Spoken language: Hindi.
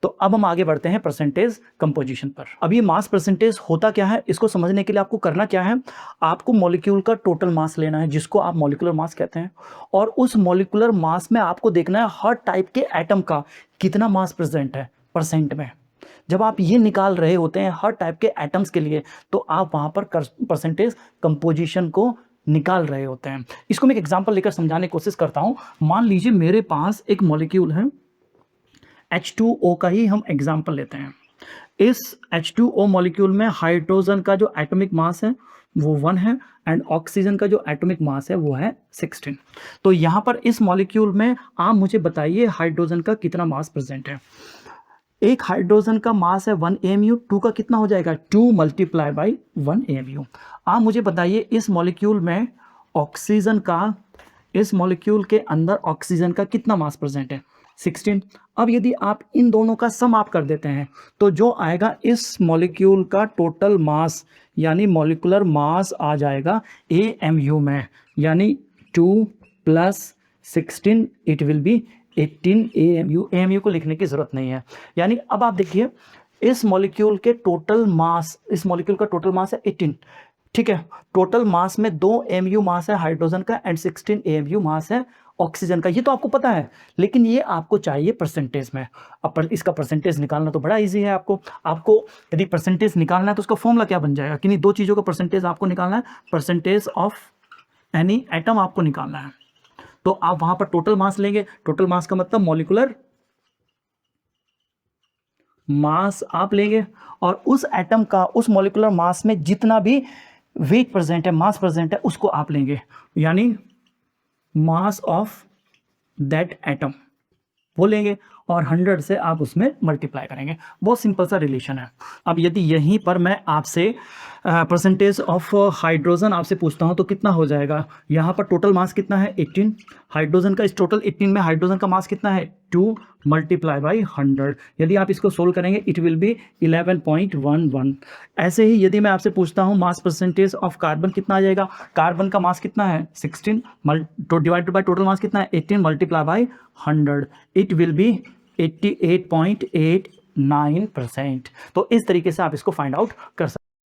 तो अब हम आगे बढ़ते हैं परसेंटेज कंपोजिशन पर। अब ये मास परसेंटेज होता क्या है, इसको समझने के लिए आपको करना क्या है, आपको मॉलिक्यूल का टोटल मास लेना है, जिसको आप मॉलिक्यूलर मास कहते हैं, और उस मॉलिक्यूलर मास में आपको देखना है हर टाइप के एटम का कितना मास प्रेजेंट है परसेंट में। जब आप ये निकाल रहे होते हैं हर टाइप के एटम्स के लिए, तो आप वहां पर परसेंटेज कंपोजिशन को निकाल रहे होते हैं। इसको मैं एक एग्जांपल लेकर समझाने की कोशिश करता हूं। मान लीजिए मेरे पास एक मॉलिक्यूल है, H2O का ही हम एग्जांपल लेते हैं। इस H2O मॉलिक्यूल में हाइड्रोजन का जो एटॉमिक मास है वो 1 है, एंड ऑक्सीजन का जो एटॉमिक मास है वो है 16। तो यहाँ पर इस मॉलिक्यूल में आप मुझे बताइए हाइड्रोजन का कितना मास प्रेजेंट है। एक हाइड्रोजन का मास है 1 AMU, 2 का कितना हो जाएगा 2 × 1 AMU। आप मुझे बताइए इस मॉलिक्यूल में ऑक्सीजन का, इस मॉलिक्यूल के अंदर ऑक्सीजन का कितना मास प्रेजेंट है 16। अब यदि आप इन दोनों का सम आप कर देते हैं तो जो आएगा इस मॉलिक्यूल का टोटल मास, यानी मॉलिक्यूलर मास आ जाएगा AMU में, यानी 2 + 16 it will be 18 AMU। AMU को लिखने की जरूरत नहीं है। यानी अब आप देखिए इस मॉलिक्यूल के टोटल मास, इस मॉलिक्यूल का टोटल मास है 18, ठीक है। टोटल मास में 2 AMU मास है हाइड्रोजन का एंड 16 AMU मास है ऑक्सीजन का। ये तो आपको पता है, लेकिन ये आपको चाहिए परसेंटेज में। अब इसका परसेंटेज निकालना तो बड़ा इजी है। आपको यदि परसेंटेज निकालना है तो उसका फॉर्मूला क्या बन जाएगा, किन्हीं दो चीज़ों का परसेंटेज आपको निकालना है। परसेंटेज ऑफ एनी एटम आपको निकालना है, तो आप वहां पर टोटल मास लेंगे। टोटल मास का मतलब मॉलिक्यूलर मास आप लेंगे, और उस एटम का, उस मॉलिक्यूलर मास में जितना भी वेट प्रेजेंट है, मास प्रेजेंट है, उसको आप लेंगे, यानी मास ऑफ दैट एटम वो लेंगे, और 100 से आप उसमें मल्टीप्लाई करेंगे। बहुत सिंपल सा रिलेशन है। अब यदि यहीं पर मैं आपसे परसेंटेज ऑफ हाइड्रोजन आपसे पूछता हूं तो कितना हो जाएगा। यहाँ पर टोटल मास कितना है 18, हाइड्रोजन का, इस टोटल 18 में हाइड्रोजन का मास कितना है 2 × 100। यदि आप इसको सोल्व करेंगे इट विल बी 11.11। ऐसे ही यदि मैं आपसे पूछता हूँ मास परसेंटेज ऑफ कार्बन कितना आ जाएगा, कार्बन का मास कितना है 16 डिवाइडेड बाय टोटल मास कितना है 18 × 100, इट विल बी 88.89%। तो इस तरीके से आप इसको फाइंड आउट कर सकते हैं।